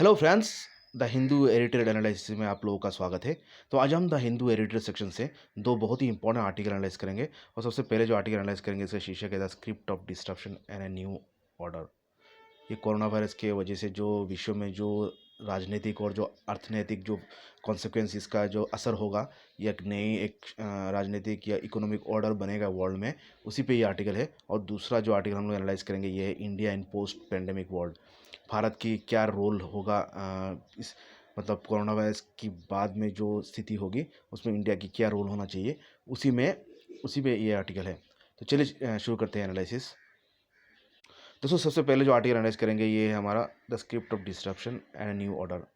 Hello friends, the Hindu editorial analysis में आप लोगों का स्वागत है। तो आज हम द हिंदू एडिटोरियल सेक्शन से दो बहुत ही इंपॉर्टेंट आर्टिकल एनालाइज करेंगे। और सबसे पहले जो आर्टिकल एनालाइज करेंगे इसका शीर्षक है the script of disruption and a new order. ये कोरोना वायरस के वजह से जो विश्व में जो राजनीतिक और जो अर्थनैतिक जो कॉन्सिक्वेंस इसका जो असर होगा, ये एक नई राजनीतिक या इकोनॉमिक ऑर्डर बनेगा वर्ल्ड में, उसी पे ये आर्टिकल है। और दूसरा जो आर्टिकल हम लोग एनालाइज करेंगे ये है India in post pandemic world. Bharat की क्या रोल होगा इस मतलब कोरोना वायरस की बाद में जो स्थिति होगी उसमें इंडिया की क्या रोल होना चाहिए, उसी में ये आर्टिकल है। तो चलिए शुरू करते हैं एनालिसिस। दोस्तों सबसे पहले जो आर्टिकल एनालाइज करेंगे ये है हमारा the script of disruption and new order.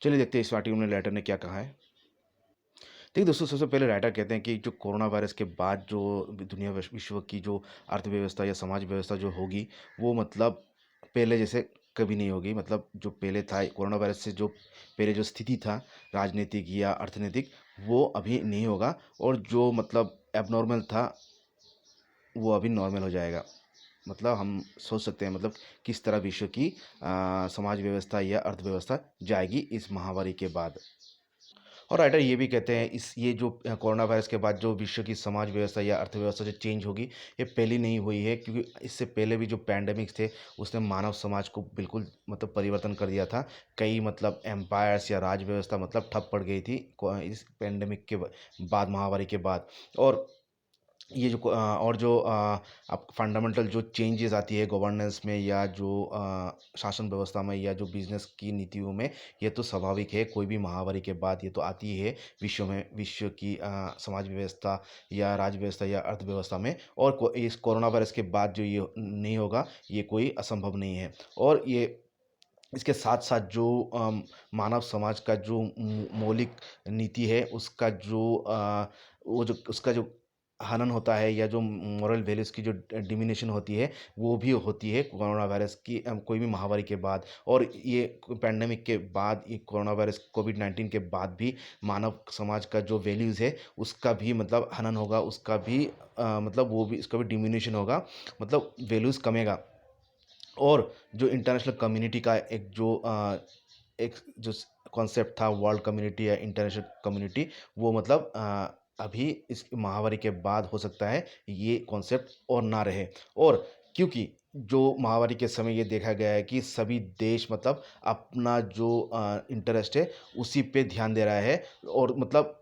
चलिए देखते हैं इस आर्टिकल में राइटर ने क्या कहा है। देखिए दोस्तों, सबसे पहले राइटर कहते हैं कि जो कोरोना वायरस के बाद जो दुनिया विश्व की जो अर्थव्यवस्था या समाज व्यवस्था जो होगी, वो मतलब पहले जैसे कभी नहीं होगी। मतलब जो पहले था कोरोना वायरस से जो पहले जो स्थिति था राजनीतिक या अर्थनैतिक, वो अभी नहीं होगा। और जो मतलब एबनॉर्मल था वो अभी नॉर्मल हो जाएगा। मतलब हम सोच सकते हैं मतलब किस तरह विश्व की समाज व्यवस्था या अर्थव्यवस्था जाएगी इस महामारी के बाद। और राइटर ये भी कहते हैं इस ये जो कोरोना वायरस के बाद जो विश्व की समाज व्यवस्था या अर्थव्यवस्था जो चेंज होगी, ये पहली नहीं हुई है, क्योंकि इससे पहले भी जो पैंडेमिक्स थे उसने मानव समाज को बिल्कुल मतलब परिवर्तन कर दिया था। कई मतलब एम्पायर्स या राज व्यवस्था मतलब ठप पड़ गई थी इस पैंडेमिक के बाद, महामारी के बाद। और ये जो और जो अब फंडामेंटल जो चेंजेस आती है गवर्नेंस में या जो शासन व्यवस्था में या जो बिजनेस की नीतियों में, ये तो स्वाभाविक है। कोई भी महामारी के बाद ये तो आती है विश्व में, विश्व की समाज व्यवस्था या राज्य व्यवस्था या अर्थव्यवस्था में। और इस कोरोना वायरस के बाद जो ये नहीं होगा, ये कोई असंभव नहीं है। और ये इसके साथ साथ जो मानव समाज का जो मौलिक नीति है उसका जो वो जो उसका जो हनन होता है या जो मॉरल वैल्यूज़ की जो डिमिनिशन होती है, वो भी होती है कोरोना वायरस की कोई भी महामारी के बाद। और ये पैंडेमिक के बाद, ये कोरोना वायरस कोविड-19 के बाद भी मानव समाज का जो वैल्यूज़ है उसका भी मतलब हनन होगा, उसका भी मतलब वो भी उसका भी डिमिनिशन होगा, मतलब वैल्यूज़ कमेगा। और जो इंटरनेशनल कम्युनिटी का एक जो कॉन्सेप्ट था वर्ल्ड कम्युनिटी या इंटरनेशनल कम्युनिटी, वो मतलब अभी इस महामारी के बाद हो सकता है ये कॉन्सेप्ट और ना रहे। और क्योंकि जो महामारी के समय ये देखा गया है कि सभी देश मतलब अपना जो इंटरेस्ट है उसी पे ध्यान दे रहा है। और मतलब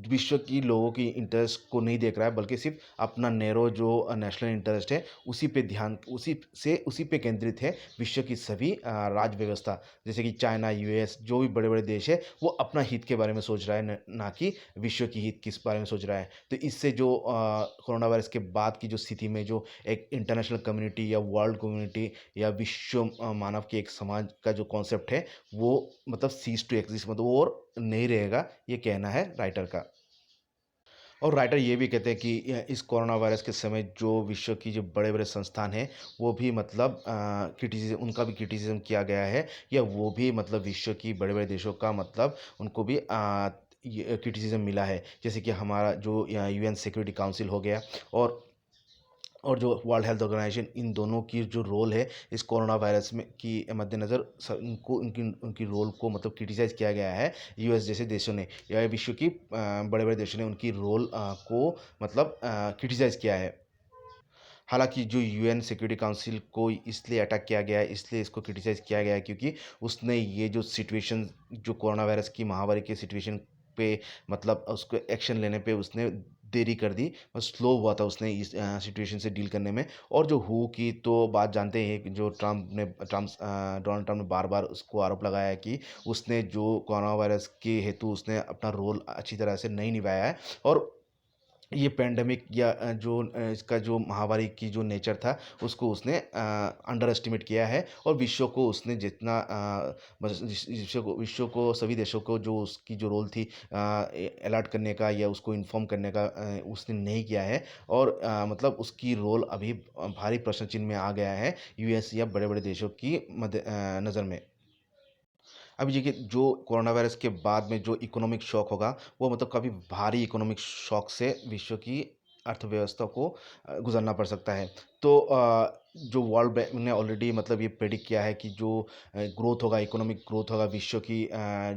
विश्व की लोगों की इंटरेस्ट को नहीं देख रहा है, बल्कि सिर्फ अपना नैरो जो नेशनल इंटरेस्ट है उसी पे ध्यान, उसी पे केंद्रित है विश्व की सभी राज्य व्यवस्था। जैसे कि चाइना, यूएस, जो भी बड़े बड़े देश है वो अपना हित के बारे में सोच रहा है, ना कि विश्व की हित किस बारे में सोच रहा है। तो इससे जो कोरोना वायरस के बाद की जो स्थिति में जो एक इंटरनेशनल कम्युनिटी या वर्ल्ड कम्युनिटी या विश्व मानव के एक समाज का जो कॉन्सेप्ट है, वो मतलब सीज टू एग्जिस्ट, मतलब वो और नहीं रहेगा, ये कहना है राइटर का। और राइटर ये भी कहते हैं कि इस कोरोना वायरस के समय जो विश्व की जो बड़े बड़े संस्थान हैं वो भी मतलब क्रिटिसिज्म, उनका भी क्रिटिसिज्म किया गया है, या वो भी मतलब विश्व की बड़े बड़े देशों का मतलब उनको भी ये क्रिटिसिज्म मिला है। जैसे कि हमारा जो यूएन सिक्योरिटी काउंसिल हो गया, और जो वर्ल्ड हेल्थ ऑर्गेनाइजेशन, इन दोनों की जो रोल है इस कोरोना वायरस में की मद्देनज़र उनको उनकी उनकी रोल को मतलब क्रिटिसाइज़ किया गया है। यूएस जैसे देशों ने या विश्व की बड़े बड़े देशों ने उनकी रोल को मतलब क्रिटिसाइज़ किया है। हालांकि जो यूएन सिक्योरिटी काउंसिल को इसलिए अटैक किया गया है, इसलिए इसको क्रिटिसाइज़ किया गया है क्योंकि उसने ये जो सिचुएशन, जो कोरोना वायरस की महामारी के सिचुएशन पे मतलब उसको एक्शन लेने पे उसने देरी कर दी, बस स्लो हुआ था उसने इस सिचुएशन से डील करने में। और जो हु की तो बात जानते हैं कि जो डोनाल्ड ट्रंप ने बार बार उसको आरोप लगाया है कि उसने जो कोरोना वायरस के हेतु उसने अपना रोल अच्छी तरह से नहीं निभाया है। और ये पैंडेमिक या इसका जो महामारी की जो नेचर था उसको उसने अंडर एस्टिमेट किया है। और विश्व को उसने जितना विश्व को सभी देशों को जो उसकी जो रोल थी अलर्ट करने का या उसको इन्फॉर्म करने का, उसने नहीं किया है। और मतलब उसकी रोल अभी भारी प्रश्न चिन्ह में आ गया है यूएस या बड़े बड़े देशों की नज़र में। अब ये कि जो कोरोना वायरस के बाद में जो इकोनॉमिक शॉक होगा, वो मतलब काफ़ी भारी इकोनॉमिक शॉक से विश्व की अर्थव्यवस्था को गुजरना पड़ सकता है। तो जो वर्ल्ड बैंक ने ऑलरेडी मतलब ये प्रेडिक्ट किया है कि जो ग्रोथ होगा, इकोनॉमिक ग्रोथ होगा विश्व की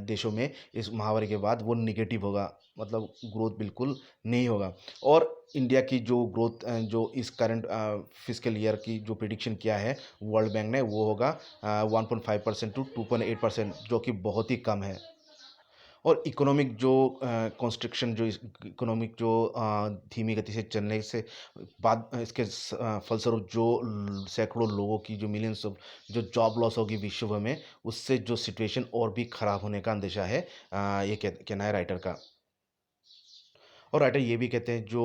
देशों में इस महामारी के बाद, वो निगेटिव होगा, मतलब ग्रोथ बिल्कुल नहीं होगा। और इंडिया की जो ग्रोथ जो इस करंट फिस्कल ईयर की जो प्रिडिक्शन किया है वर्ल्ड बैंक ने, वो होगा 1.5% टू 2.8%, जो कि बहुत ही कम है। और इकोनॉमिक जो कंस्ट्रक्शन, जो इकोनॉमिक जो धीमी गति से चलने से बाद इसके फलस्वरूप जो सैकड़ों लोगों की, जो मिलियंस ऑफ जो जॉब लॉस होगी विश्व भर में, उससे जो सिचुएशन और भी ख़राब होने का अंदेशा है, ये कहना है राइटर का। और राइटर ये भी कहते हैं जो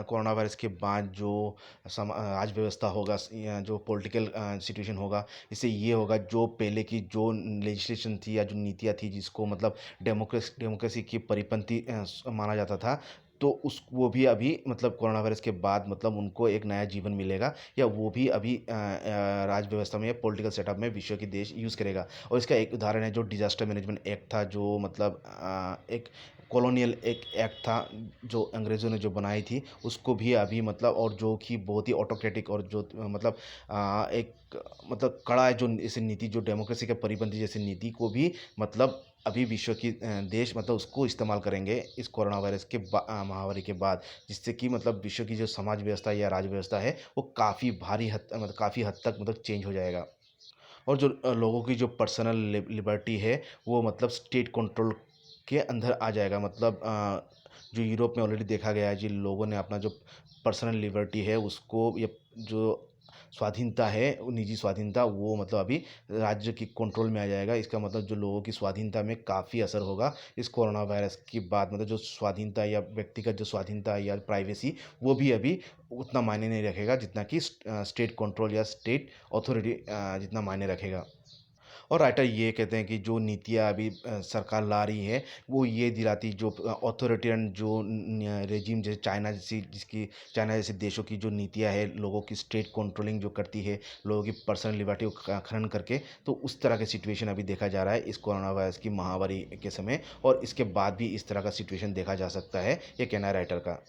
कोरोना वायरस के बाद जो आज व्यवस्था होगा, या जो पॉलिटिकल सिचुएशन होगा, इससे ये होगा जो पहले की जो लेजिस्लेशन थी या जो नीतियाँ थी, जिसको मतलब डेमोक्रेसी की परिपंथी माना जाता था, तो उस वो भी अभी मतलब कोरोना वायरस के बाद मतलब उनको एक नया जीवन मिलेगा, या वो भी अभी राज व्यवस्था में या पॉलिटिकल सेटअप में विश्व के देश यूज़ करेगा। और इसका एक उदाहरण है जो डिजास्टर मैनेजमेंट एक्ट था, जो मतलब एक कॉलोनियल एक एक्ट था जो अंग्रेज़ों ने जो बनाई थी, उसको भी अभी मतलब, और जो कि बहुत ही ऑटोक्रेटिक और जो मतलब एक मतलब कड़ा है, जो इसे नीति जो डेमोक्रेसी के परिपंथी जैसी नीति को भी मतलब अभी विश्व की देश मतलब उसको इस्तेमाल करेंगे इस कोरोना वायरस के महामारी के बाद, जिससे कि मतलब विश्व की जो समाज व्यवस्था या राज व्यवस्था है, वो काफ़ी भारी हद मतलब काफ़ी हद तक मतलब चेंज हो जाएगा। और जो लोगों की जो पर्सनल लिबर्टी है, वो मतलब स्टेट कंट्रोल के अंदर आ जाएगा। मतलब जो यूरोप में ऑलरेडी देखा गया है, जिन लोगों ने अपना जो पर्सनल लिबर्टी है उसको, या जो स्वाधीनता है, वो निजी स्वाधीनता, वो मतलब अभी राज्य की कंट्रोल में आ जाएगा। इसका मतलब जो लोगों की स्वाधीनता में काफ़ी असर होगा इस कोरोना वायरस के बाद। मतलब जो स्वाधीनता या व्यक्तिगत जो स्वाधीनता या प्राइवेसी, वो भी अभी उतना मायने नहीं रखेगा जितना कि स्टेट कंट्रोल या स्टेट अथॉरिटी जितना मायने रखेगा। और राइटर ये कहते हैं कि जो नीतियाँ अभी सरकार ला रही है, वो ये दिलाती, जो अथॉरिटेरियन जो रेजिम जैसे चाइना जैसी, जिसकी चाइना जैसे देशों की जो नीतियाँ है, लोगों की स्टेट कंट्रोलिंग जो करती है, लोगों की पर्सनल लिबर्टी को खनन करके, तो उस तरह का सिचुएशन अभी देखा जा रहा है इस कोरोना वायरस की महामारी के समय। और इसके बाद भी इस तरह का सिचुएशन देखा जा सकता है, ये कहना है राइटर का।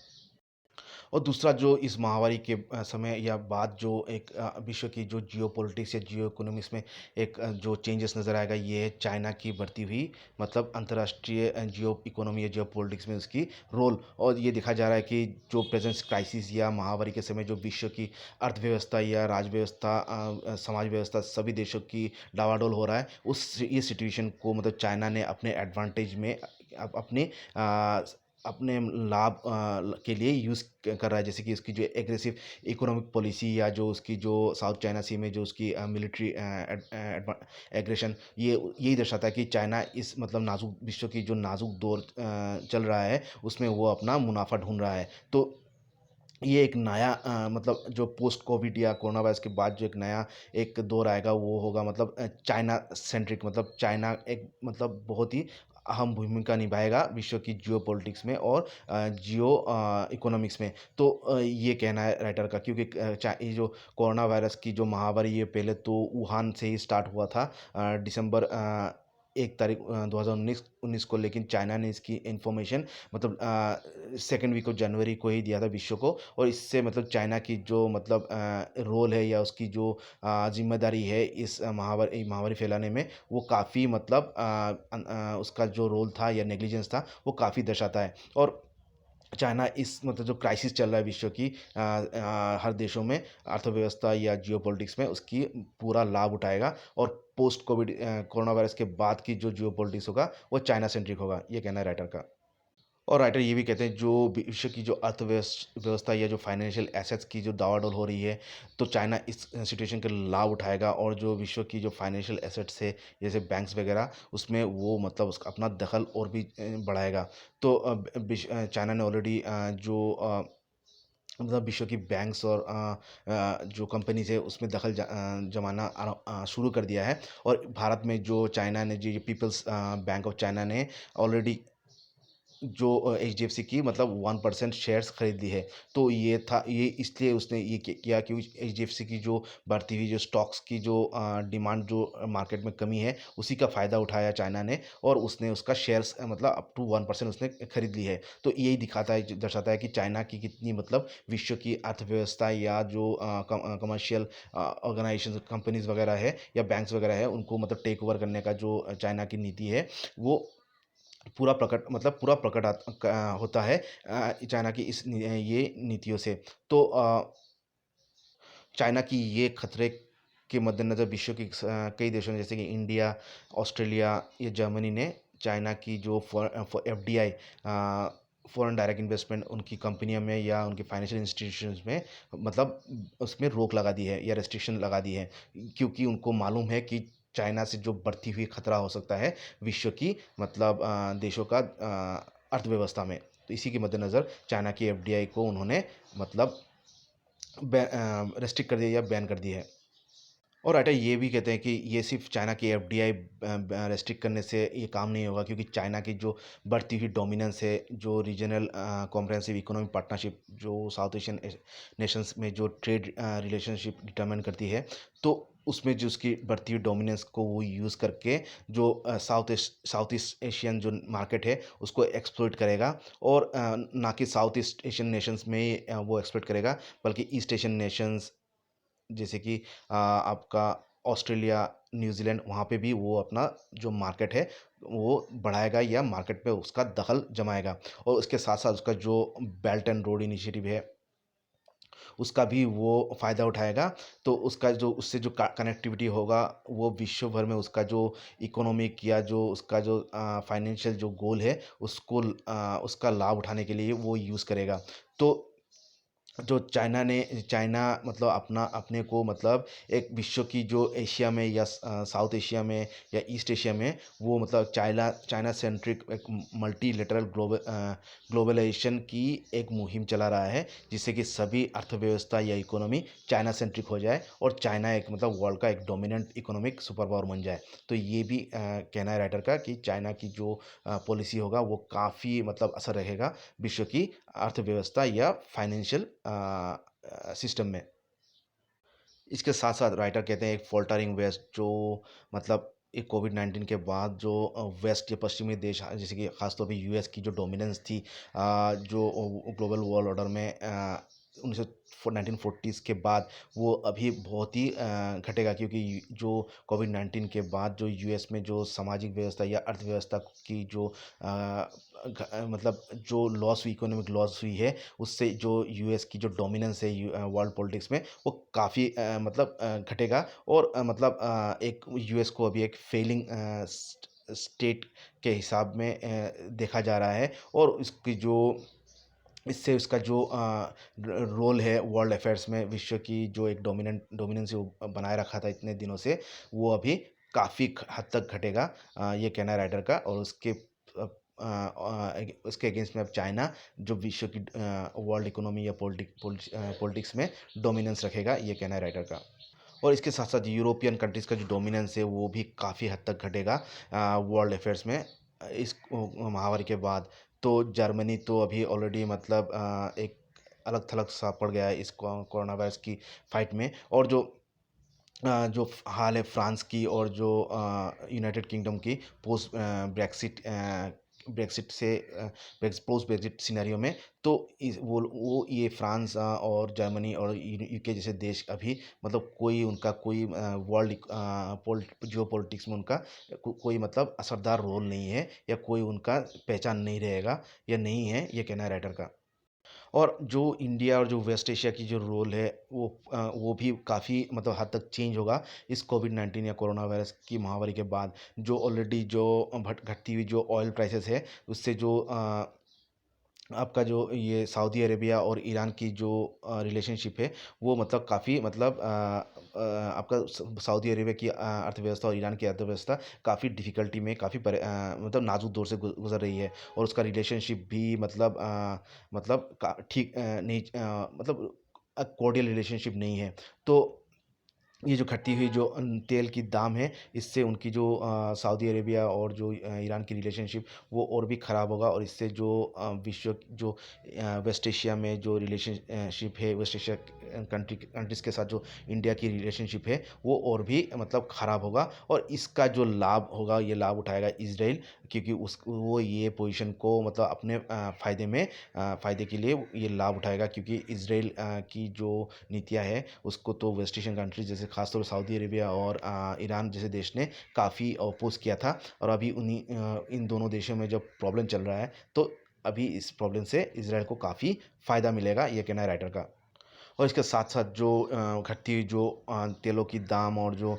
और दूसरा जो इस महामारी के समय या बाद जो एक विश्व की जो जियोपॉलिटिक्स या जियो इकोनॉमिक्स में एक जो चेंजेस नज़र आएगा, ये है चाइना की बढ़ती हुई मतलब अंतर्राष्ट्रीय जियो इकोनॉमी या जियो पॉलिटिक्स में उसकी रोल। और ये देखा जा रहा है कि जो प्रेजेंस क्राइसिस या महामारी के समय जो विश्व की अर्थव्यवस्था या राज व्यवस्था समाज व्यवस्था सभी देशों की डावाडोल हो रहा है, उस ये सिचुएशन को मतलब चाइना ने अपने एडवांटेज में अपने अपने लाभ के लिए यूज़ कर रहा है। जैसे कि उसकी जो एग्रेसिव इकोनॉमिक पॉलिसी, या जो उसकी जो साउथ चाइना सी में जो उसकी मिलिट्री एग्रेशन, ये यही दर्शाता है कि चाइना इस मतलब नाजुक विश्व की जो नाजुक दौर चल रहा है, उसमें वो अपना मुनाफा ढूंढ रहा है। तो ये एक नया मतलब जो पोस्ट कोविड या कोरोना वायरस के बाद जो एक नया एक दौर आएगा, वो होगा मतलब चाइना सेंट्रिक, मतलब चाइना एक मतलब बहुत ही अहम भूमिका निभाएगा विश्व की जियो पॉलिटिक्स में और जियो इकोनॉमिक्स में। तो ये कहना है राइटर का, क्योंकि ये जो कोरोना वायरस की जो महामारी, ये पहले तो वुहान से ही स्टार्ट हुआ था दिसंबर 1 तारीख 2019 को, लेकिन चाइना ने इसकी इन्फॉर्मेशन मतलब सेकेंड वीक ऑफ जनवरी को ही दिया था विश्व को। और इससे मतलब चाइना की जो मतलब रोल है या उसकी जो जिम्मेदारी है इस महामारी फैलाने में, वो काफ़ी मतलब उसका जो रोल था या नेग्लिजेंस था, वो काफ़ी दर्शाता है। और चाइना इस मतलब जो क्राइसिस चल रहा है विश्व की हर देशों में अर्थव्यवस्था या जियोपॉलिटिक्स में, उसकी पूरा लाभ उठाएगा। और पोस्ट कोविड कोरोना वायरस के बाद की जो जियोपॉलिटिक्स होगा, वो चाइना सेंट्रिक होगा, ये कहना है राइटर का। और राइटर ये भी कहते हैं जो विश्व की जो व्यवस्था या जो फाइनेंशियल एसेट्स की जो दावाडोल हो रही है, तो चाइना इस सिचुएशन का लाभ उठाएगा, और जो विश्व की जो फाइनेंशियल एसेट्स है जैसे बैंक्स वगैरह, उसमें वो मतलब उसका अपना दखल और भी बढ़ाएगा। तो चाइना ने ऑलरेडी जो मतलब विश्व की बैंक्स और जो कंपनीज है उसमें दखल जमाना शुरू कर दिया है। और भारत में जो चाइना ने जो पीपल्स बैंक ऑफ चाइना ने ऑलरेडी जो एचडीएफसी की मतलब 1% शेयर्स खरीद ली है। तो ये इसलिए उसने ये किया कि एचडीएफसी की जो बढ़ती हुई जो स्टॉक्स की जो डिमांड जो मार्केट में कमी है, उसी का फ़ायदा उठाया चाइना ने और उसने उसका शेयर्स मतलब अप टू 1% उसने खरीद ली है। तो यही दिखाता है, दर्शाता है कि चाइना की कितनी मतलब विश्व की अर्थव्यवस्था या जो कमर्शियल ऑर्गेनाइजेशन कंपनीज़ वगैरह है या बैंक्स वगैरह है, उनको मतलब टेक ओवर करने का जो चाइना की नीति है, वो पूरा प्रकट होता है चाइना की ये नीतियों से। तो चाइना की ये खतरे के मद्देनज़र विश्व की कई देशों ने जैसे कि इंडिया, ऑस्ट्रेलिया या जर्मनी ने चाइना की जो एफडीआई फॉरेन डायरेक्ट इन्वेस्टमेंट उनकी कंपनियों में या उनके फाइनेंशियल इंस्टीट्यूशंस में मतलब उसमें रोक लगा दी है या रेस्ट्रिक्शन लगा दी है, क्योंकि उनको मालूम है कि चाइना से जो बढ़ती हुई खतरा हो सकता है विश्व की मतलब देशों का अर्थव्यवस्था में। तो इसी के मद्देनज़र चाइना की एफडीआई को उन्होंने मतलब रेस्ट्रिक्ट कर दिया या बैन कर दिया है। और राइटर ये भी कहते हैं कि ये सिर्फ चाइना की एफडीआई रेस्ट्रिक्ट करने से ये काम नहीं होगा, क्योंकि चाइना की जो बढ़ती हुई डोमिनेंस है, जो रीजनल कॉम्प्रहेंसिव इकोनॉमिक पार्टनरशिप जो साउथ एशियन नेशंस में जो ट्रेड रिलेशनशिप डिटरमाइन करती है, तो उसमें जो उसकी बढ़ती हुई डोमिनेंस को वो यूज़ करके जो साउथ ईस्ट एशियन जो मार्केट है उसको एक्सप्लॉइट करेगा। और ना कि साउथ ईस्ट एशियन नेशंस में वो एक्सप्लॉइट करेगा, बल्कि ईस्ट एशियन नेशंस जैसे कि आपका ऑस्ट्रेलिया, न्यूज़ीलैंड, वहाँ पे भी वो अपना जो मार्केट है वो बढ़ाएगा या मार्केट पे उसका दखल जमाएगा। और उसके साथ-साथ उसका जो बेल्ट एंड रोड इनिशिएटिव है, उसका भी वो फ़ायदा उठाएगा। तो उसका जो उससे जो कनेक्टिविटी होगा, वो विश्व भर में उसका जो इकोनॉमिक या जो उसका जो फाइनेंशियल जो गोल है, उसका लाभ उठाने के लिए वो यूज़ करेगा। तो जो चाइना मतलब अपने को मतलब एक विश्व की जो एशिया में या साउथ एशिया में या ईस्ट एशिया में वो मतलब चाइना चाइना सेंट्रिक एक मल्टीलेटरल ग्लोबलाइजेशन की एक मुहिम चला रहा है, जिससे कि सभी अर्थव्यवस्था या इकोनॉमी चाइना सेंट्रिक हो जाए और चाइना एक मतलब वर्ल्ड का एक डोमिनेंट इकोनॉमिक सुपर पावर बन जाए। तो ये भी कहना है राइटर का कि चाइना की जो पॉलिसी होगा वो काफ़ी मतलब असर रहेगा विश्व की अर्थव्यवस्था या फाइनेंशियल सिस्टम में। इसके साथ-साथ राइटर कहते हैं एक फ़ॉल्टरिंग वेस्ट जो मतलब ये कोविड-19 के बाद जो वेस्ट या पश्चिमी देश जैसे कि ख़ास तौर पे यूएस की जो डोमिनेंस थी जो ग्लोबल वर्ल्ड ऑर्डर में 1940s के बाद वो अभी बहुत ही घटेगा, क्योंकि जो कोविड-19 के बाद जो यूएस में जो सामाजिक व्यवस्था या अर्थव्यवस्था की जो मतलब जो लॉस हुई, इकोनॉमिक लॉस हुई है, उससे जो यूएस की जो डोमिनेंस है वर्ल्ड पॉलिटिक्स में वो काफ़ी मतलब घटेगा। और एक यूएस को अभी एक फेलिंग स्टेट के हिसाब में देखा जा रहा है। और इसकी जो इससे उसका जो रोल है वर्ल्ड अफेयर्स में विश्व की जो एक डोमिनेंस वो बनाए रखा था इतने दिनों से, वो अभी काफ़ी हद तक घटेगा, ये कहना है राइटर का। और उसके अगेंस्ट में अब चाइना जो विश्व की वर्ल्ड इकोनॉमी या पॉलिटिक्स में डोमिनेंस रखेगा, ये कहना है राइटर का। और इसके साथ साथ यूरोपियन कंट्रीज़ का जो डोमिनेंस है वो भी काफ़ी हद तक घटेगा वर्ल्ड अफेयर्स में इस महामारी के बाद। तो जर्मनी तो अभी ऑलरेडी मतलब एक अलग थलग सा पड़ गया है इस कोरोना वायरस की फाइट में। और जो हाल है फ्रांस की और जो यूनाइटेड किंगडम की पोस्ट ब्रेक्सिट से पोस्ट ब्रेक्सिट सिनेरियो में, तो वो ये फ्रांस और जर्मनी और यूके जैसे देश अभी मतलब कोई उनका कोई वर्ल्ड जियो पॉलिटिक्स में उनका कोई मतलब असरदार रोल नहीं है या कोई उनका पहचान नहीं रहेगा या नहीं है, ये कहना है राइटर का। और जो इंडिया और जो वेस्ट एशिया की जो रोल है वो भी काफ़ी मतलब हद तक चेंज होगा इस कोविड-19 या कोरोना वायरस की महामारी के बाद। जो ऑलरेडी जो घटती हुई जो ऑयल प्राइसेस है, उससे जो आपका जो ये सऊदी अरेबिया और ईरान की जो रिलेशनशिप है, वो मतलब काफ़ी मतलब आपका सऊदी अरेबिया की अर्थव्यवस्था और ईरान की अर्थव्यवस्था काफ़ी डिफ़िकल्टी में मतलब नाज़ुक दौर से गुज़र रही है। और उसका रिलेशनशिप भी मतलब ठीक नहीं मतलब कॉर्डियल रिलेशनशिप नहीं है। तो ये जो घटती हुई जो तेल की दाम है, इससे उनकी जो सऊदी अरेबिया और जो ईरान की रिलेशनशिप वो और भी ख़राब होगा, और इससे जो विश्व जो वेस्ट एशिया में जो रिलेशनशिप है, वेस्ट एशिया कंट्रीज़ के साथ जो इंडिया की रिलेशनशिप है, वो और भी मतलब ख़राब होगा। और इसका जो लाभ होगा, ये लाभ उठाएगा इज़राइल, क्योंकि उस वो ये पोजीशन को मतलब अपने फ़ायदे के लिए ये लाभ उठाएगा, क्योंकि इज़राइल की जो नीतियाँ है उसको तो वेस्ट एशियन कंट्रीज जैसे खासतौर से सऊदी अरेबिया और ईरान जैसे देश ने काफ़ी अपोज किया था। और अभी इन दोनों देशों में जब प्रॉब्लम चल रहा है, तो अभी इस प्रॉब्लम से इसराइल को काफ़ी फ़ायदा मिलेगा, ये कहना है राइटर का। और इसके साथ-साथ जो घटती हुई जो तेलों की दाम और जो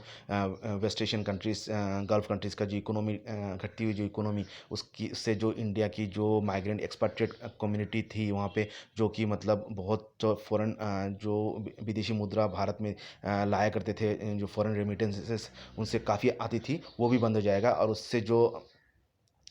West Asian countries Gulf countries का जो इकोनॉमी घटती हुई जो इकोनॉमी, उसकी उससे जो इंडिया की जो माइग्रेंट एक्सपेट्रिएट कम्युनिटी थी वहाँ पे, जो कि मतलब बहुत जो जो विदेशी मुद्रा भारत में लाया करते थे, जो फ़ॉरेन रेमिटेंसेस उनसे काफ़ी आती थी, वो भी बंद हो जाएगा। और उससे जो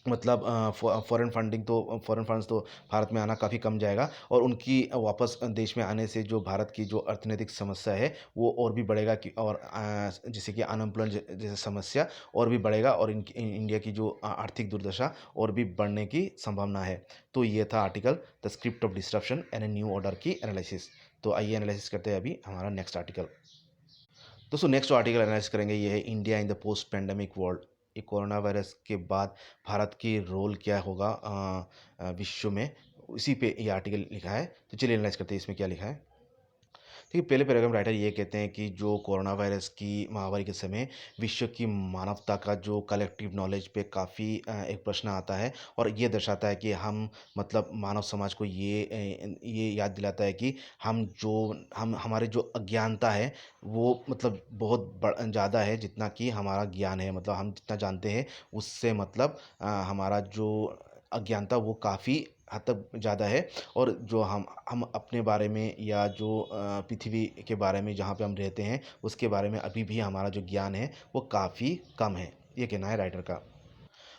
मतलब फ़ॉरेन फंड्स तो भारत में आना काफ़ी कम जाएगा, और उनकी वापस देश में आने से जो भारत की जो अर्थनैतिक समस्या है वो और भी बढ़ेगा, कि और जैसे कि अनएम्प्लॉयमेंट जैसे समस्या और भी बढ़ेगा, और इंडिया की जो आर्थिक दुर्दशा और भी बढ़ने की संभावना है। तो ये था article the script of disruption and a new order की एनालिसिस। तो आइए एनालिसिस करते हैं अभी हमारा नेक्स्ट आर्टिकल। दोस्तों नेक्स्ट जो आर्टिकल एनालाइज करेंगे ये है India in the post pandemic world. ये कोरोना वायरस के बाद भारत की रोल क्या होगा विश्व में, उसी पे ये आर्टिकल लिखा है। तो चलिए एनालाइज करते हैं इसमें क्या लिखा है। देखिए, पहले पैराग्राफ राइटर ये कहते हैं कि जो कोरोना वायरस की महामारी के समय विश्व की मानवता का जो कलेक्टिव नॉलेज पे काफ़ी एक प्रश्न आता है, और ये दर्शाता है कि हम मतलब मानव समाज को ये याद दिलाता है कि हम हमारे जो अज्ञानता है वो मतलब बहुत ज़्यादा है जितना कि हमारा ज्ञान है। मतलब हम जितना जानते हैं उससे मतलब हमारा जो अज्ञानता वो काफ़ी हद तक ज़्यादा है। और जो हम अपने बारे में या जो पृथ्वी के बारे में जहाँ पे हम रहते हैं उसके बारे में अभी भी हमारा जो ज्ञान है वो काफ़ी कम है, ये कहना है राइटर का।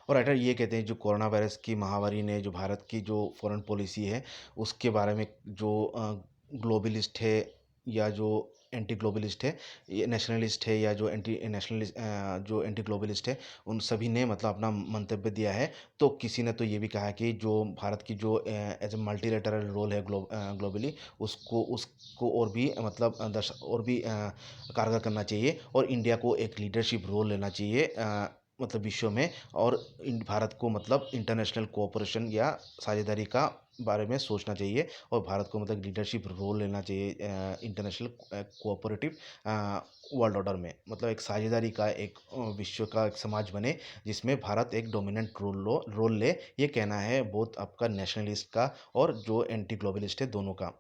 और राइटर ये कहते हैं जो कोरोना वायरस की महामारी ने जो भारत की जो फॉरेन पॉलिसी है उसके बारे में जो ग्लोबलिस्ट है या जो एंटी ग्लोबलिस्ट है, ये नेशनलिस्ट है या जो एंटी नेशनलिस्ट जो एंटी ग्लोबलिस्ट है, उन सभी ने मतलब अपना मंतव्य दिया है। तो किसी ने तो ये भी कहा है कि जो भारत की जो एज ए मल्टीलेटरल रोल है ग्लोबली, उसको और भी मतलब और भी कारगर करना चाहिए, और इंडिया को एक लीडरशिप रोल लेना चाहिए मतलब विश्व में। और भारत को मतलब इंटरनेशनल कोऑपरेशन या साझेदारी का बारे में सोचना चाहिए, और भारत को मतलब लीडरशिप रोल लेना चाहिए इंटरनेशनल कोऑपरेटिव वर्ल्ड ऑर्डर में। मतलब एक साझेदारी का एक विश्व का एक समाज बने जिसमें भारत एक डोमिनेंट रोल ले, ये कहना है बहुत आपका नेशनलिस्ट का और जो एंटी ग्लोबलिस्ट है दोनों का।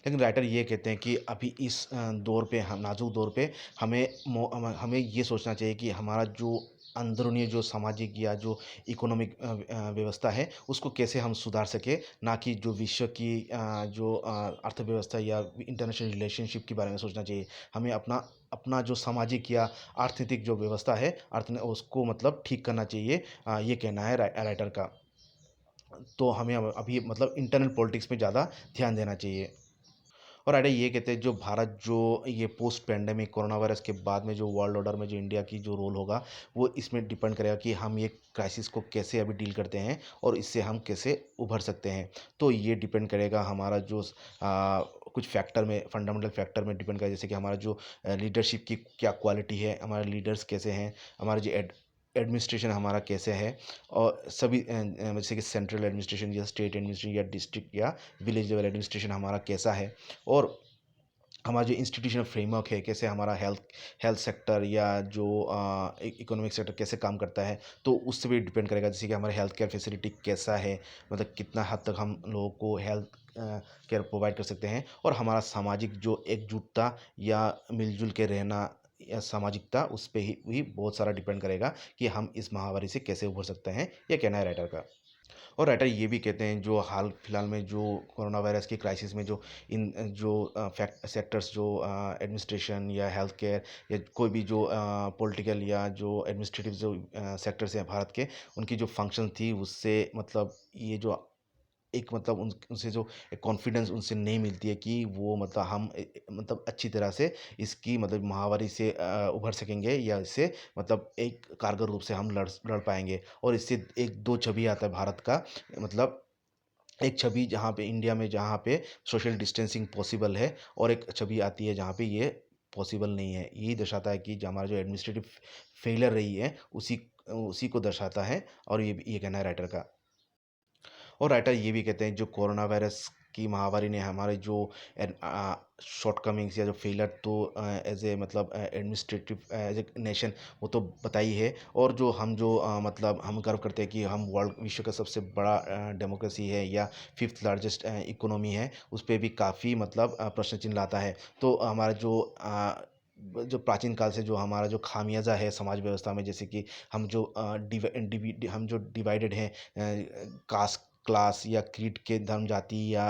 लेकिन राइटर ये कहते हैं कि अभी इस दौर पे, हम नाजुक दौर पे हमें ये सोचना चाहिए कि हमारा जो अंदरूनी जो सामाजिक या जो इकोनॉमिक व्यवस्था है उसको कैसे हम सुधार सकें, ना कि जो विश्व की जो अर्थव्यवस्था या इंटरनेशनल रिलेशनशिप के बारे में सोचना चाहिए। हमें अपना अपना जो सामाजिक या आर्थिक जो व्यवस्था है उसको मतलब ठीक करना चाहिए, ये कहना है राइटर का। तो हमें अभी मतलब इंटरनल पॉलिटिक्स में ज़्यादा ध्यान देना चाहिए। और आइडिया ये कहते हैं जो भारत जो ये पोस्ट पैंडेमिक कोरोना वायरस के बाद में जो वर्ल्ड ऑर्डर में जो इंडिया की जो रोल होगा वो इसमें डिपेंड करेगा कि हम ये क्राइसिस को कैसे अभी डील करते हैं और इससे हम कैसे उभर सकते हैं। तो ये डिपेंड करेगा हमारा जो कुछ फैक्टर में, फंडामेंटल फैक्टर में डिपेंड करेगा, जैसे कि हमारा जो लीडरशिप की क्या क्वालिटी है, हमारे लीडर्स कैसे हैं, हमारे जो एडमिनिस्ट्रेशन हमारा कैसे है, और सभी जैसे कि सेंट्रल एडमिनिस्ट्रेशन या स्टेट एडमिनिस्ट्रेशन या डिस्ट्रिक्ट या विलेज लेवल एडमिनिस्ट्रेशन हमारा कैसा है, और हमारा जो इंस्टीट्यूशनल फ्रेमवर्क है कैसे, हमारा हेल्थ हेल्थ सेक्टर या जो इकोनॉमिक सेक्टर कैसे काम करता है, तो उससे भी डिपेंड करेगा। जैसे कि हमारा हेल्थ केयर फैसिलिटी कैसा है, मतलब कितना हद तक हम लोगों को हेल्थ केयर प्रोवाइड कर सकते हैं, और हमारा सामाजिक जो एकजुटता या मिलजुल के रहना या सामाजिकता, उस पे ही भी बहुत सारा डिपेंड करेगा कि हम इस महामारी से कैसे उभर सकते हैं, यह कहना है राइटर का। और राइटर ये भी कहते हैं जो हाल फिलहाल में जो कोरोना वायरस की क्राइसिस में जो इन जो फैक्ट सेक्टर्स जो एडमिनिस्ट्रेशन या हेल्थ केयर या कोई भी जो पॉलिटिकल या जो एडमिनिस्ट्रेटिव जो सेक्टर्स हैं भारत के, उनकी जो फंक्शन थी उससे मतलब ये जो एक मतलब उनसे जो एक कॉन्फिडेंस उनसे नहीं मिलती है कि वो मतलब हम मतलब अच्छी तरह से इसकी मतलब महामारी से उभर सकेंगे, या इससे मतलब एक कारगर रूप से हम लड़ लड़ पाएंगे। और इससे एक दो छवि आता है भारत का, मतलब एक छवि जहाँ पे इंडिया में जहाँ पे सोशल डिस्टेंसिंग पॉसिबल है, और एक छवि आती है जहाँ पे ये पॉसिबल नहीं है। यही दर्शाता है कि जो हमारा जो एडमिनिस्ट्रेटिव फेलियर रही है, उसी उसी को दर्शाता है। और ये कहना है राइटर का। और राइटर ये भी कहते हैं जो कोरोना वायरस की महामारी ने हमारे जो शॉर्टकमिंग्स या जो फेलियर तो एज ए मतलब एडमिनिस्ट्रेटिव एज ए नेशन वो तो बताई है। और जो हम जो मतलब हम गर्व करते हैं कि हम वर्ल्ड विश्व का सबसे बड़ा डेमोक्रेसी है या फिफ्थ लार्जेस्ट इकोनॉमी है, उस पर भी काफ़ी मतलब प्रश्न चिन्ह लाता है। तो हमारा जो प्राचीन काल से जो हमारा जो खामियाजा है समाज व्यवस्था में, जैसे कि हम जो हम जो डिवाइडेड हैं कास्ट, क्लास या क्रीड के, धर्म, जाति या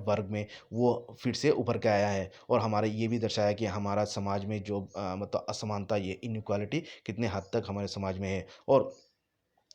वर्ग में, वो फिर से उभर के आया है। और हमारे ये भी दर्शाया कि हमारा समाज में जो मतलब असमानता, ये इनइक्वालिटी कितने हद तक हमारे समाज में है। और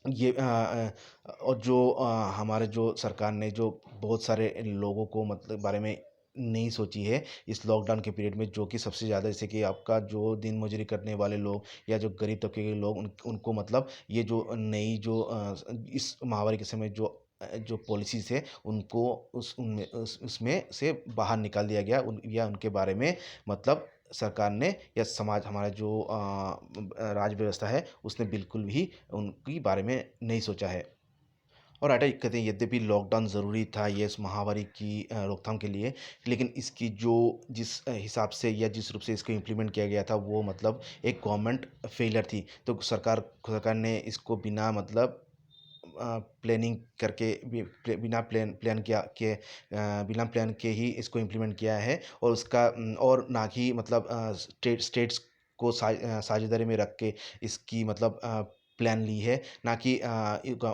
ये और जो हमारे जो सरकार ने जो बहुत सारे लोगों को मतलब बारे में नहीं सोची है इस लॉकडाउन के पीरियड में, जो कि सबसे ज़्यादा जैसे कि आपका जो दिन मजूरी करने वाले लोग या जो गरीब तबके के लोग, उनको मतलब ये जो नई जो इस महामारी के समय जो पॉलिसीज़ है, उनको उसमें से बाहर निकाल दिया गया, या उनके बारे में मतलब सरकार ने या समाज, हमारा जो राज्य व्यवस्था है, उसने बिल्कुल भी उनके बारे में नहीं सोचा है। और राइटर कहते हैं यद्यपि लॉकडाउन ज़रूरी था ये इस महामारी की रोकथाम के लिए, लेकिन इसकी जो जिस हिसाब से या जिस रूप से इसको इम्प्लीमेंट किया गया था, वो मतलब एक गवर्नमेंट फेलियर थी। तो सरकार ने इसको बिना मतलब प्लानिंग करके बिना बिना प्लान के ही इसको इम्प्लीमेंट किया है। और और ना कि मतलब स्टेट्स को साझेदारी में रख के इसकी मतलब प्लान ली है, ना कि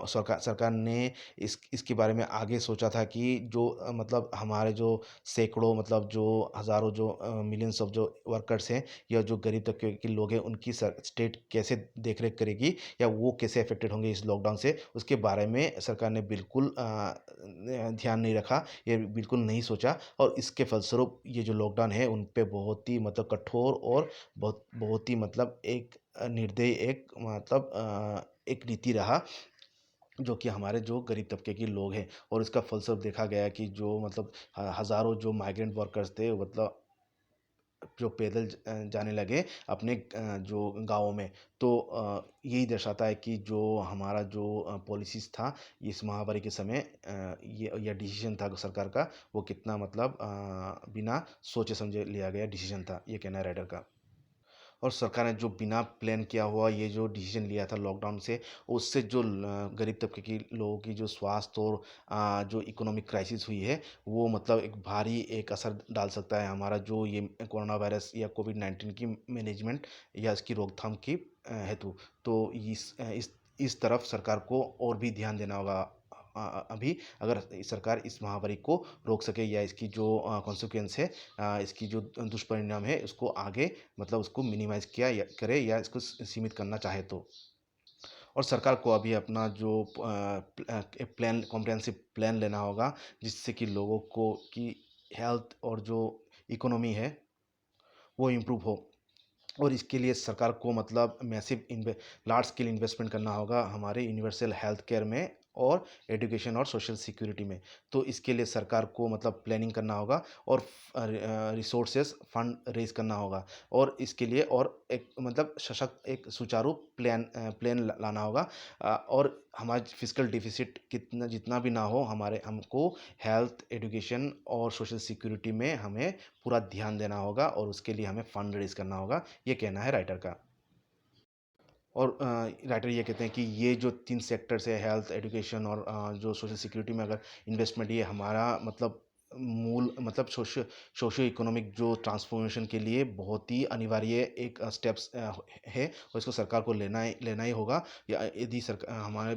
सरकार ने इसके बारे में आगे सोचा था कि जो मतलब हमारे जो सैकड़ों मतलब जो हज़ारों जो मिलियंस ऑफ जो वर्कर्स हैं या जो गरीब तबके के लोग हैं, उनकी स्टेट कैसे देख रेख करेगी या वो कैसे अफेक्टेड होंगे इस लॉकडाउन से, उसके बारे में सरकार ने बिल्कुल ध्यान नहीं रखा, ये बिल्कुल नहीं सोचा। और इसके फलस्वरूप ये जो लॉकडाउन है उन पे बहुत ही मतलब कठोर और बहुत बहुत ही मतलब एक निर्दयी एक मतलब एक नीति रहा, जो कि हमारे जो गरीब तबके के लोग हैं। और इसका फलस्वरूप देखा गया कि जो मतलब हज़ारों जो माइग्रेंट वर्कर्स थे, मतलब जो पैदल जाने लगे अपने जो गाँवों में। तो यही दर्शाता है कि जो हमारा जो पॉलिसीज़ था इस महामारी के समय, ये डिसीजन था सरकार का, वो कितना मतलब बिना सोचे समझे लिया गया डिसीजन था, ये कहना है राइटर का। और सरकार ने जो बिना प्लान किया हुआ ये जो डिसीजन लिया था लॉकडाउन से, उससे जो गरीब तबके की लोगों की जो स्वास्थ्य और जो इकोनॉमिक क्राइसिस हुई है, वो मतलब एक भारी एक असर डाल सकता है हमारा जो ये कोरोना वायरस या कोविड-19 की मैनेजमेंट या इसकी रोकथाम की हेतु। तो इस तरफ सरकार को और भी ध्यान देना होगा अभी, अगर सरकार इस महामारी को रोक सके, या इसकी जो कॉन्सिक्वेंस है, इसकी जो दुष्परिणाम है, उसको आगे मतलब उसको मिनिमाइज़ किया या करे, या इसको सीमित करना चाहे तो। और सरकार को अभी अपना जो प्लान, कॉम्प्रिहेंसिव प्लान लेना होगा, जिससे कि लोगों को की हेल्थ और जो इकोनॉमी है वो इम्प्रूव हो। और इसके लिए सरकार को मतलब लार्ज स्केल इन्वेस्टमेंट करना होगा हमारे यूनिवर्सल हेल्थ केयर में और एजुकेशन और सोशल सिक्योरिटी में। तो इसके लिए सरकार को मतलब प्लानिंग करना होगा और रिसोर्सेस फंड रेज करना होगा। और इसके लिए और एक मतलब सशक्त एक सुचारू प्लान लाना होगा। और हमारा फिजिकल डिफिसिट कितना जितना भी ना हो, हमारे हमको हेल्थ, एजुकेशन और सोशल सिक्योरिटी में हमें पूरा ध्यान देना होगा, और उसके लिए हमें फंड रेज करना होगा, ये कहना है राइटर का। और राइटर ये कहते हैं कि ये जो 3 सेक्टर्स है, हेल्थ, एजुकेशन और जो सोशल सिक्योरिटी में अगर इन्वेस्टमेंट, ये हमारा मतलब मूल मतलब सोशियो इकोनॉमिक जो ट्रांसफॉर्मेशन के लिए बहुत ही अनिवार्य एक स्टेप्स है, और इसको सरकार को लेना ही होगा। या यदि सरकार हमारे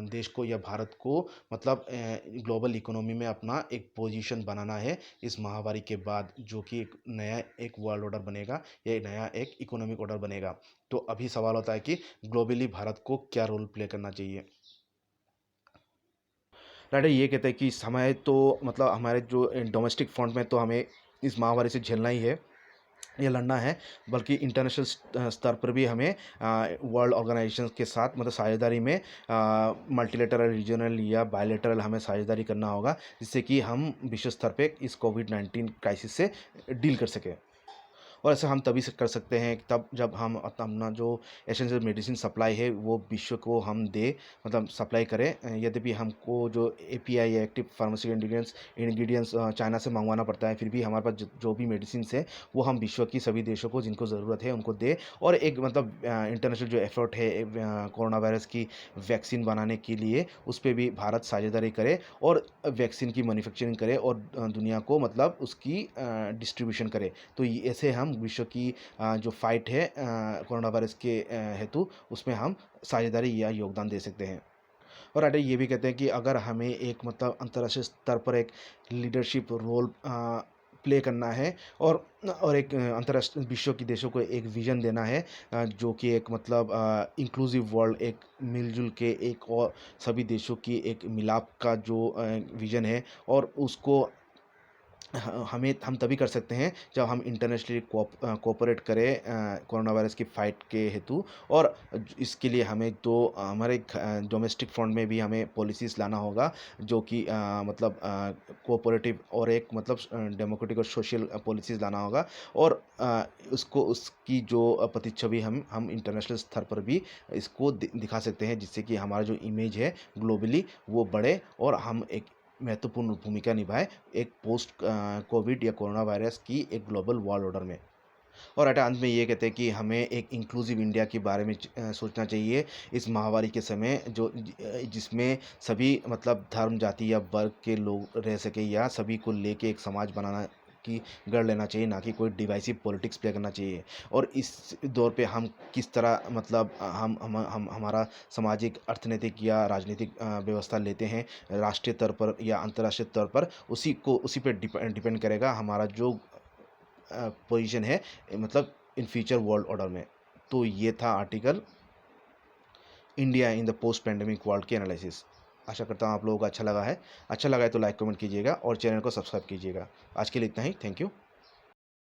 देश को या भारत को मतलब ग्लोबल इकोनॉमी में अपना एक पोजीशन बनाना है इस महामारी के बाद, जो कि एक नया एक वर्ल्ड ऑर्डर बनेगा या नया एक इकोनॉमिक ऑर्डर बनेगा। तो अभी सवाल होता है कि ग्लोबली भारत को क्या रोल प्ले करना चाहिए। राइट है, ये कहते हैं कि समय तो मतलब हमारे जो डोमेस्टिक फ्रंट में तो हमें इस महामारी से झेलना ही है, ये लड़ना है, बल्कि इंटरनेशनल स्तर पर भी हमें वर्ल्ड ऑर्गेनाइजेशंस के साथ मतलब साझेदारी में मल्टीलेटरल, रीजनल या बायलेटरल हमें साझेदारी करना होगा, जिससे कि हम विश्व स्तर पे इस कोविड-19 क्राइसिस से डील कर सकें। और ऐसा हम तभी से कर सकते हैं तब जब हम अपना जो एसेंशियल मेडिसिन सप्लाई है वो विश्व को हम दे मतलब सप्लाई करें। यद्यपि हमको जो एपीआई या एक्टिव फार्मास्यूटिकल इंग्रेडिएंट्स चाइना से मंगवाना पड़ता है, फिर भी हमारे पास जो भी मेडिसिन है वो हम विश्व की सभी देशों को जिनको ज़रूरत है उनको दे। और एक मतलब इंटरनेशनल जो एफर्ट है कोरोना वायरस की वैक्सीन बनाने के लिए, उस पर भी भारत साझेदारी करे और वैक्सीन की मैन्युफैक्चरिंग करे और दुनिया को मतलब उसकी डिस्ट्रीब्यूशन करे। तो ऐसे हम विश्व की जो फाइट है कोरोना वायरस के हेतु, उसमें हम साझेदारी या योगदान दे सकते हैं। और अरे ये भी कहते हैं कि अगर हमें एक मतलब अंतर्राष्ट्रीय स्तर पर एक लीडरशिप रोल प्ले करना है और एक अंतर्राष्ट्रीय विश्व की देशों को एक विज़न देना है, जो कि एक मतलब इंक्लूसिव वर्ल्ड, एक मिलजुल के एक और सभी देशों की एक मिलाप का जो विज़न है, और उसको हम तभी कर सकते हैं जब हम इंटरनेशनली कोऑपरेट करें कोरोना वायरस की फ़ाइट के हेतु। और इसके लिए हमें तो हमारे डोमेस्टिक फ्रंट में भी हमें पॉलिसीज़ लाना होगा, जो कि मतलब कोऑपरेटिव और एक मतलब डेमोक्रेटिक और सोशल पॉलिसीज़ लाना होगा। और उसको उसकी जो प्रतिच्छवि हम इंटरनेशनल स्तर पर भी इसको दिखा सकते हैं, जिससे कि हमारा जो इमेज है ग्लोबली वो बढ़े और हम एक महत्वपूर्ण भूमिका निभाए एक पोस्ट कोविड या कोरोना वायरस की एक ग्लोबल वर्ल्ड ऑर्डर में। और अटा अंत में ये कहते हैं कि हमें एक इंक्लूसिव इंडिया के बारे में सोचना चाहिए इस महामारी के समय, जिसमें सभी मतलब धर्म, जाति या वर्ग के लोग रह सके, या सभी को लेके एक समाज बनाना की गढ़ लेना चाहिए, ना कि कोई डिवाइसिव पॉलिटिक्स प्ले करना चाहिए। और इस दौर पे हम किस तरह मतलब हम हमारा सामाजिक, अर्थनैतिक या राजनीतिक व्यवस्था लेते हैं राष्ट्रीय स्तर पर या अंतर्राष्ट्रीय स्तर पर, उसी पे डिपेंड करेगा हमारा जो पोजीशन है मतलब इन फ्यूचर वर्ल्ड ऑर्डर में। तो ये था article India in the post pandemic world के एनालिसिस। आशा करता हूँ आप लोगों को अच्छा लगा है। अच्छा लगा है तो लाइक कमेंट कीजिएगा और चैनल को सब्सक्राइब कीजिएगा। आज के लिए इतना ही। Thank you.